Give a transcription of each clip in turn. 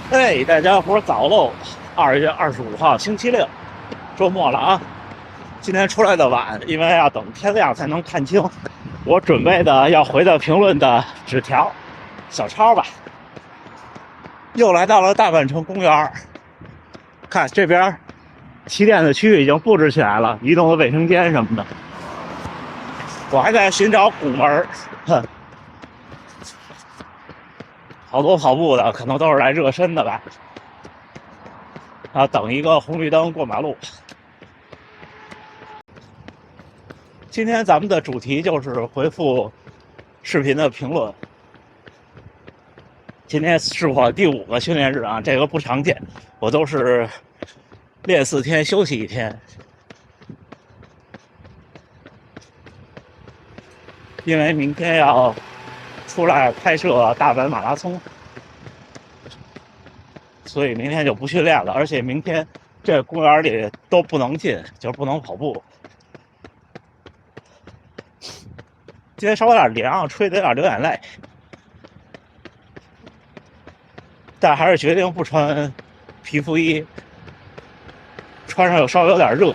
哎，大家伙早喽！2月25号，星期六，周末了啊。今天出来的晚，因为要等天亮才能看清我准备的要回的评论的纸条、小抄吧。又来到了大阪城公园，看这边起点的区域已经布置起来了，移动的卫生间什么的。我还在寻找拱门，好多跑步的可能都是来热身的吧。等一个红绿灯过马路。今天咱们的主题就是回复视频的评论。今天是我第5个训练日啊，这个不常见，我都是练4天休息1天，因为明天要出来拍摄大阪马拉松，所以明天就不训练了。而且明天这公园里都不能进，就是不能跑步。今天稍微有点凉，吹得有点流眼泪，但还是决定不穿皮肤衣，穿上又稍微有点热。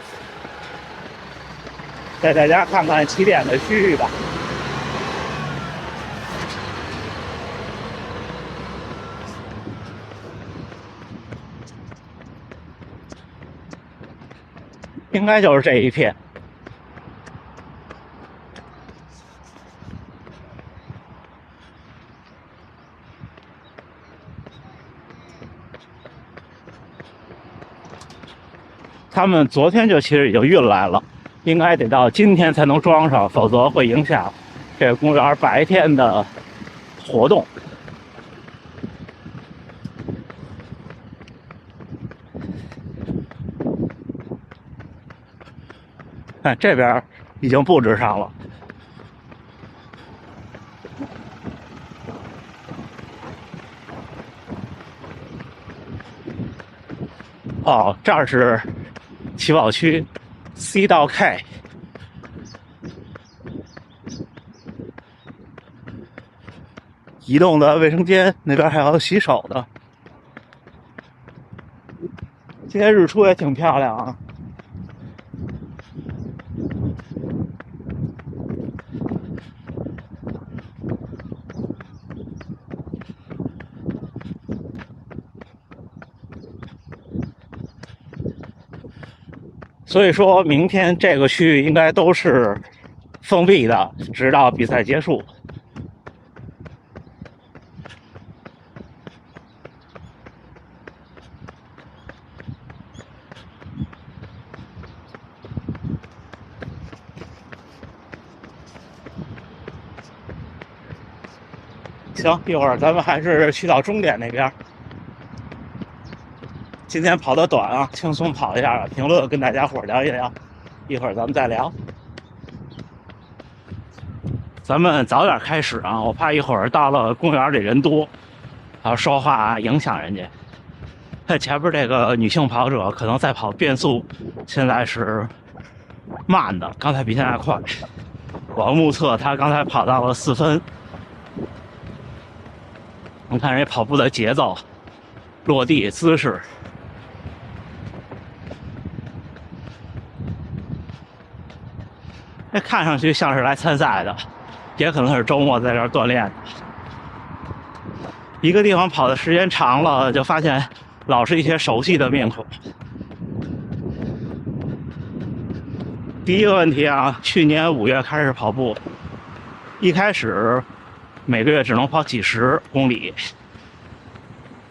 带大家看看起点的区域吧。应该就是这一片。他们昨天就其实已经运来了，应该得到今天才能装上，否则会影响这个公园白天的活动。看这边已经布置上了。哦，这儿是起跑区 C 到 K。移动的卫生间那边还有洗手的。今天日出也挺漂亮啊。所以说明天这个区域应该都是封闭的，直到比赛结束。行，一会儿咱们还是去到终点那边。今天跑得短啊，轻松跑一下，评论跟大家伙聊一聊，一会儿咱们再聊。咱们早点开始啊，我怕一会儿到了公园里人多，还有说话影响人家。在前边这个女性跑者可能在跑变速，现在是慢的，刚才比现在快。我目测她刚才跑到了4分。你看人家跑步的节奏、落地姿势。这看上去像是来参赛的，也可能是周末在这儿锻炼的。一个地方跑的时间长了，就发现老是一些熟悉的面孔。第一个问题啊，去年5月开始跑步，一开始每个月只能跑几10公里，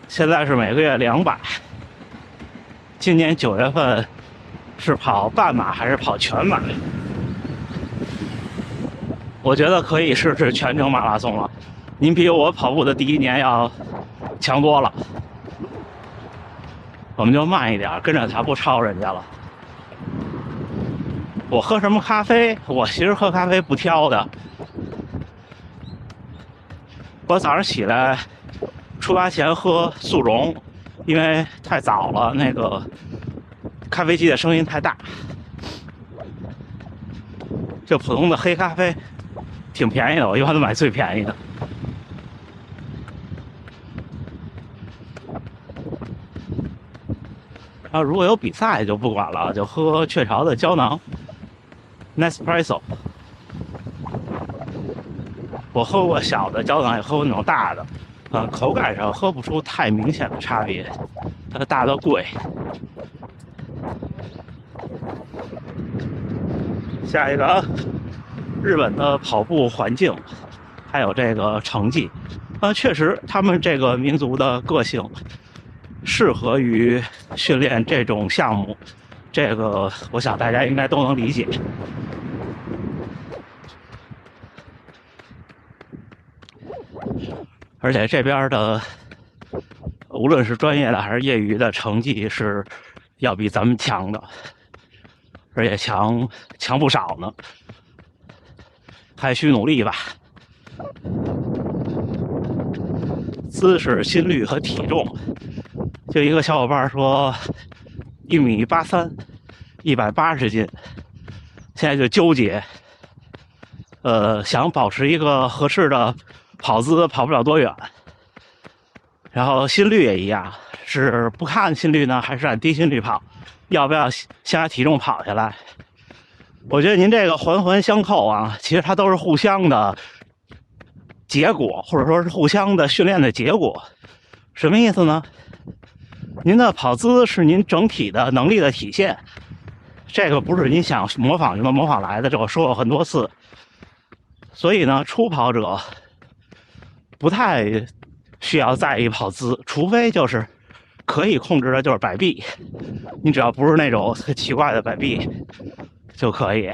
现在是每个月200。今年9月份是跑半马还是跑全马？我觉得可以试试全程马拉松了。您比我跑步的第1年要强多了。我们就慢一点，跟着他，不超人家了。我喝什么咖啡？我其实喝咖啡不挑的。我早上起来出发前喝速溶，因为太早了，那个咖啡机的声音太大。就普通的黑咖啡挺便宜的，我一般都买最便宜的。啊，如果有比赛就不管了，就喝雀巢的胶囊 Nespresso。我喝过小的胶囊，也喝过那种大的，口感上喝不出太明显的差别，它大的贵。下一个，日本的跑步环境，还有这个成绩，确实他们这个民族的个性适合于训练这种项目，这个我想大家应该都能理解。而且这边的无论是专业的还是业余的成绩是要比咱们强的，而且强不少呢，还需努力吧。姿势、心率和体重，就一个小伙伴说1.83米，180斤，现在就纠结，想保持一个合适的跑姿，跑不了多远。然后心率也一样，是不看心率呢，还是按低心率跑？要不要先把体重跑下来？我觉得您这个环环相扣啊，其实它都是互相的结果，或者说是互相的训练的结果。什么意思呢？您的跑姿是您整体的能力的体现，这个不是您想模仿就能模仿来的，这我说过很多次。所以呢，初跑者不太需要在意跑姿，除非就是可以控制的就是摆臂，你只要不是那种特奇怪的摆臂就可以。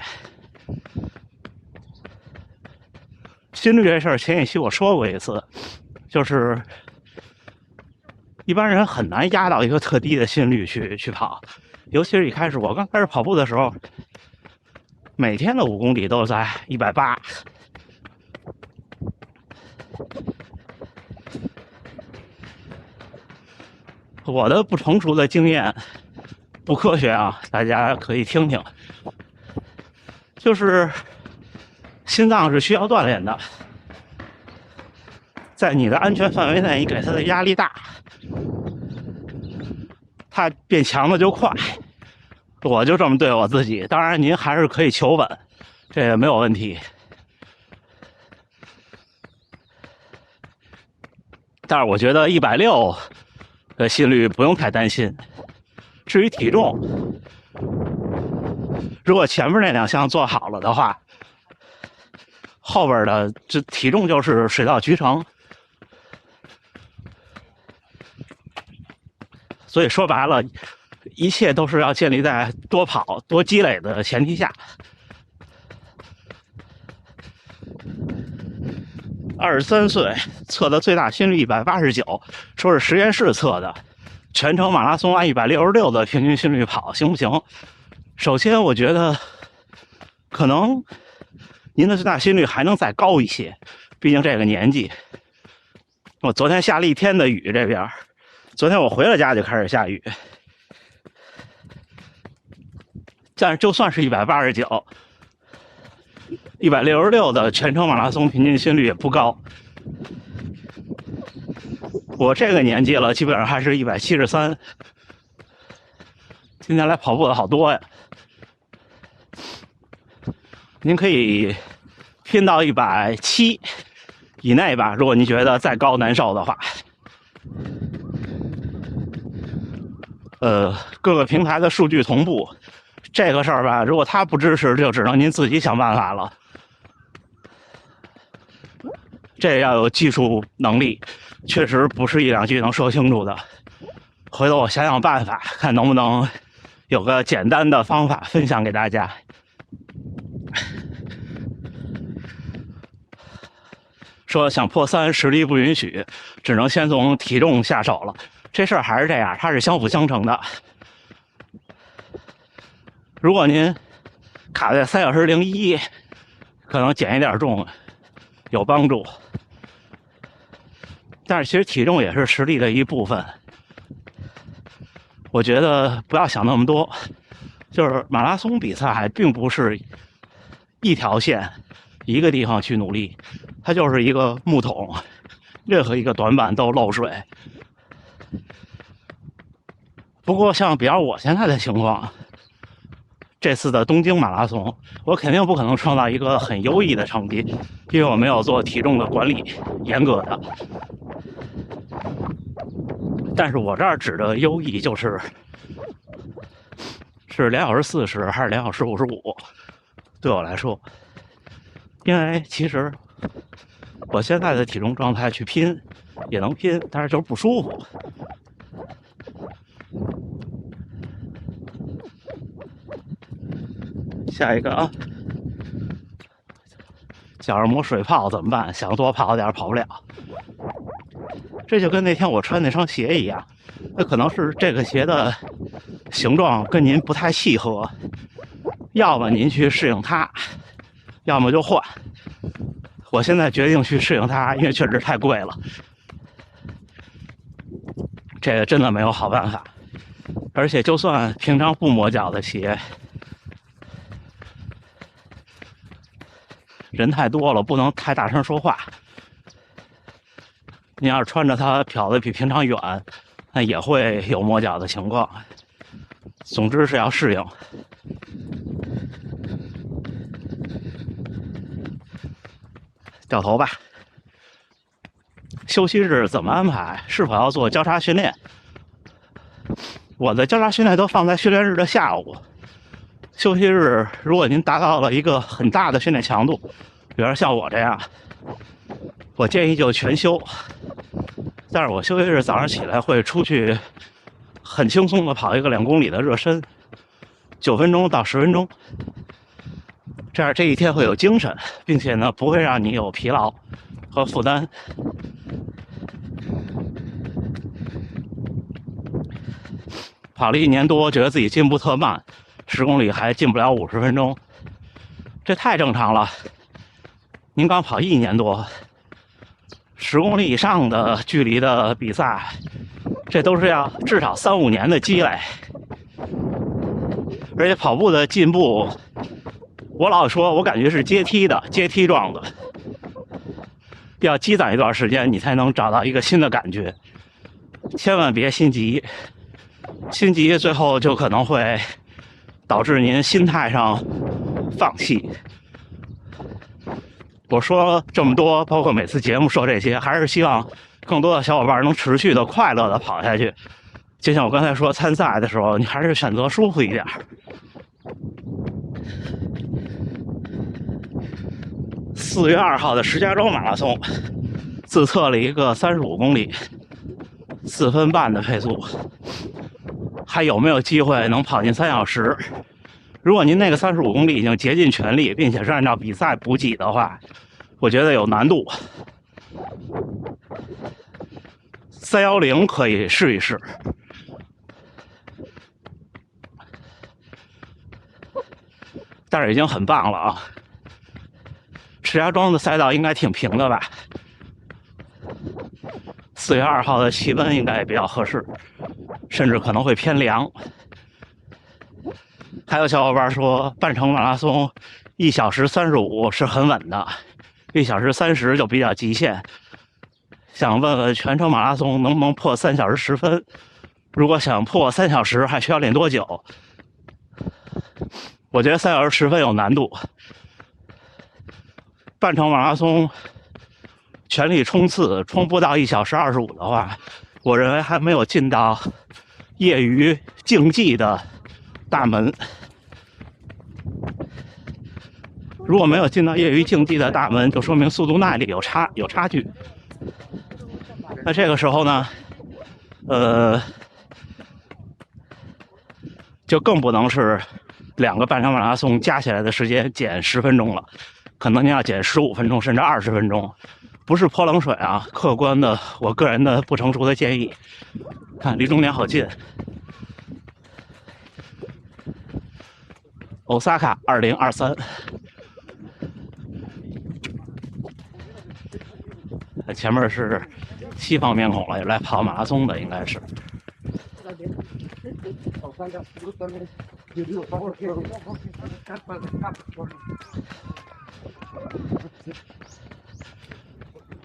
心率这事儿前一期我说过一次，就是一般人很难压到一个特低的心率去跑，尤其是一开始我刚开始跑步的时候，每天的5公里都在180。我的不成熟的经验不科学啊，大家可以听听。就是心脏是需要锻炼的，在你的安全范围内，你给它的压力大，它变强的就快。我就这么对我自己，当然您还是可以求稳，这也没有问题。但是我觉得160的心率不用太担心。至于体重，如果前面那2项做好了的话，后边的这体重就是水到渠成。所以说白了，一切都是要建立在多跑多积累的前提下。23岁测的最大心率189，说是实验室测的，全程马拉松按166的平均心率跑，行不行？首先，我觉得可能您的最大心率还能再高一些，毕竟这个年纪。我昨天下了一天的雨，这边昨天我回了家就开始下雨，但是就算是189，166的全程马拉松平均心率也不高。我这个年纪了，基本上还是173。今天来跑步的好多呀，您可以拼到170以内吧，如果您觉得再高难受的话。各个平台的数据同步，这个事儿吧，如果他不支持，就只能您自己想办法了。这要有技术能力，确实不是1、2句能说清楚的。回头我想想办法，看能不能有个简单的方法分享给大家。说想破3，实力不允许，只能先从体重下手了。这事儿还是这样，它是相辅相成的。如果您卡在3小时01，可能减一点重有帮助，但是其实体重也是实力的一部分。我觉得不要想那么多，就是马拉松比赛并不是一条线一个地方去努力，它就是一个木桶，任何一个短板都漏水。不过像比较我现在的情况，这次的东京马拉松，我肯定不可能创造一个很优异的成绩，因为我没有做体重的管理，严格的。但是我这儿指的优异就是2小时40还是2小时55，对我来说，因为其实我现在的体重状态去拼也能拼，但是就是不舒服。下一个啊，脚上磨水泡怎么办？想多跑点跑不了。这就跟那天我穿那双鞋一样，那可能是这个鞋的形状跟您不太契合，要么您去适应它，要么就换。我现在决定去适应它，因为确实太贵了，这个真的没有好办法。而且就算平常不磨脚的鞋，人太多了，不能太大声说话。你要是穿着它飘得比平常远，那也会有磨脚的情况。总之是要适应。掉头吧。休息日怎么安排？是否要做交叉训练？我的交叉训练都放在训练日的下午。休息日，如果您达到了一个很大的训练强度，比如像我这样，我建议就全休。但是我休息日早上起来会出去很轻松的跑一个2公里的热身，9分钟到10分钟，这样这一天会有精神，并且呢不会让你有疲劳和负担。跑了1年多，觉得自己进步特慢，10公里还进不了50分钟，这太正常了。您刚跑1年多，10公里以上的距离的比赛，这都是要至少3、5年的积累。而且跑步的进步，我老说我感觉是阶梯状的，要积攒一段时间，你才能找到一个新的感觉。千万别心急，心急最后就可能会导致您心态上放弃。我说这么多，包括每次节目说这些，还是希望更多的小伙伴能持续的快乐的跑下去。就像我刚才说，参赛的时候，你还是选择舒服一点。4月2号的石家庄马拉松，自测了一个35公里，4分半的配速，还有没有机会能跑进3小时？如果您那个35公里已经竭尽全力，并且是按照比赛补给的话，我觉得有难度。310可以试一试。但是已经很棒了啊！石家庄的赛道应该挺平的吧？4月2号的气温应该也比较合适，甚至可能会偏凉。还有小伙伴说，半程马拉松1小时35是很稳的，1小时30就比较极限。想问问全程马拉松能不能破3小时10分？如果想破3小时，还需要练多久？我觉得3小时10分有难度。半程马拉松全力冲刺，冲不到1小时25的话，我认为还没有进到业余竞技的大门。如果没有进到业余竞技的大门，就说明速度耐力有差距。那这个时候呢，就更不能是2个半程马拉松加起来的时间减10分钟了，可能你要减15分钟甚至20分钟，不是泼冷水啊，客观的，我个人的不成熟的建议。看离终点好近，Osaka 2023。前面是西方面孔了，来跑马拉松的应该是。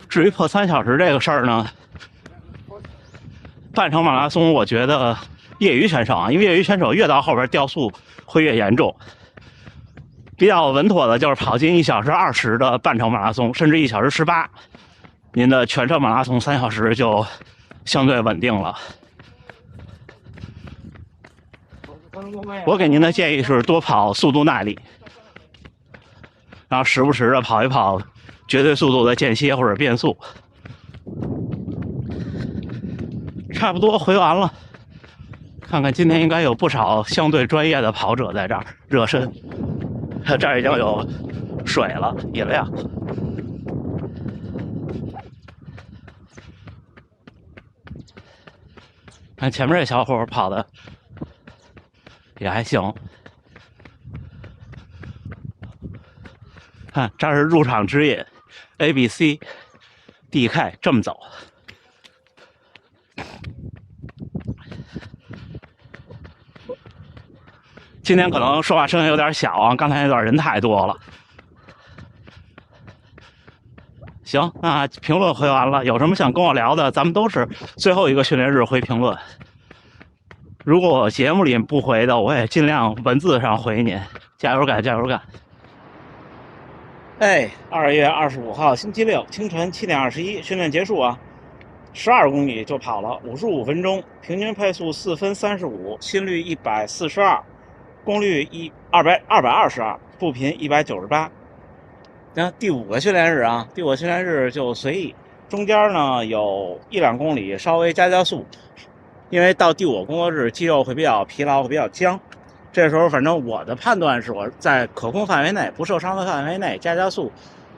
至于破3小时这个事儿呢，半程马拉松我觉得业余选手啊，因为业余选手越到后边掉速会越严重。比较稳妥的就是跑进1小时20的半程马拉松，甚至1小时18，您的全程马拉松3小时就相对稳定了。我给您的建议是多跑速度耐力，然后时不时的跑一跑绝对速度的间歇或者变速。差不多回完了，看看今天应该有不少相对专业的跑者在这儿热身。这儿已经有水了，饮料。看前面这小伙跑的也还行。看，这是入场指引 ，ABC、DK 这么走。今天可能说话声音有点小啊，刚才那段人太多了。行，那评论回完了，有什么想跟我聊的，咱们都是最后一个训练日回评论。如果我节目里不回的，我也尽量文字上回您。加油干，加油干！哎，2月25号星期六清晨7点21，训练结束啊，12公里就跑了55分钟，平均配速4分35，心率142。功率222，步频198。那第5个训练日啊，第5个训练日就随意，中间呢有1-2公里稍微加速，因为到第5个工作日肌肉会比较疲劳，会比较僵。这时候反正我的判断是我在可控范围内，不受伤的范围内加速，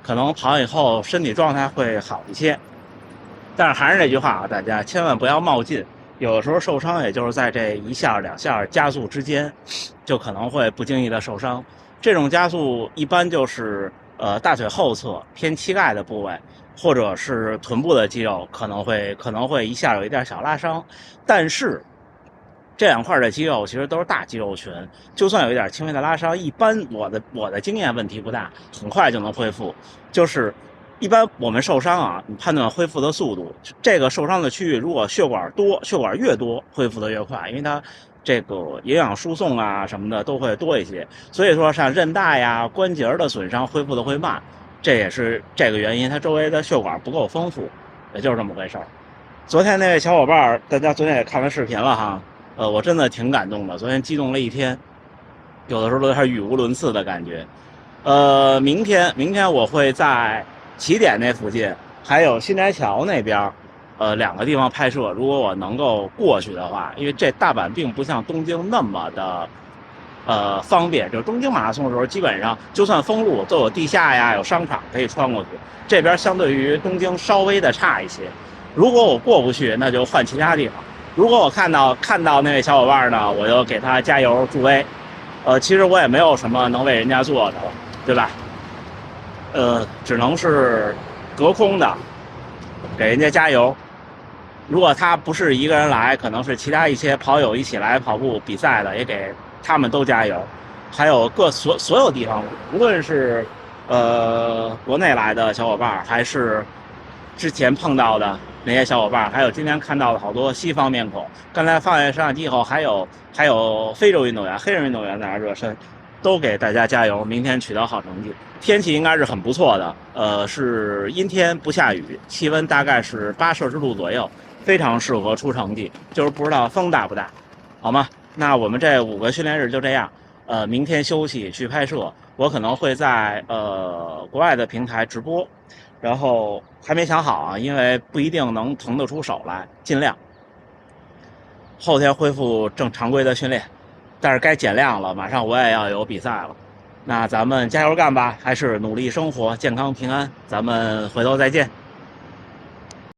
可能跑以后身体状态会好一些。但是还是那句话啊，大家千万不要冒进。有的时候受伤，也就是在这1下2下加速之间，就可能会不经意的受伤。这种加速一般就是大腿后侧偏膝盖的部位，或者是臀部的肌肉可能会一下有一点小拉伤。但是这2块的肌肉其实都是大肌肉群，就算有一点轻微的拉伤，一般我的经验问题不大，很快就能恢复。就是一般我们受伤啊，你判断恢复的速度，这个受伤的区域如果血管越多，恢复的越快，因为它这个营养输送啊什么的都会多一些。所以说像韧带呀、关节的损伤恢复的会慢，这也是这个原因，它周围的血管不够丰富，也就是这么回事儿。昨天那位小伙伴，大家昨天也看完视频了哈，我真的挺感动的，昨天激动了一天，有的时候都有点语无伦次的感觉。明天我会在起点那附近，还有新斋桥那边，2个地方拍摄。如果我能够过去的话，因为这大阪并不像东京那么的方便，就是东京马拉松的时候，基本上就算封路都有地下呀，有商场可以穿过去。这边相对于东京稍微的差一些。如果我过不去，那就换其他地方。如果我看到那位小伙伴呢，我就给他加油助威。其实我也没有什么能为人家做的，对吧？只能是隔空的给人家加油。如果他不是一个人来，可能是其他一些跑友一起来跑步比赛的，也给他们都加油。还有所有地方，无论是国内来的小伙伴，还是之前碰到的那些小伙伴，还有今天看到的好多西方面孔。刚才放下摄像机以后，还有非洲运动员、黑人运动员在那热身，都给大家加油，明天取得好成绩。天气应该是很不错的，是阴天不下雨，气温大概是8摄氏度左右，非常适合出成绩。就是不知道风大不大，好吗？那我们这5个训练日就这样，明天休息去拍摄，我可能会在国外的平台直播，然后还没想好啊，因为不一定能腾得出手来，尽量。后天恢复常规的训练，但是该减量了，马上我也要有比赛了。那咱们加油干吧，还是努力生活，健康平安，咱们回头再见。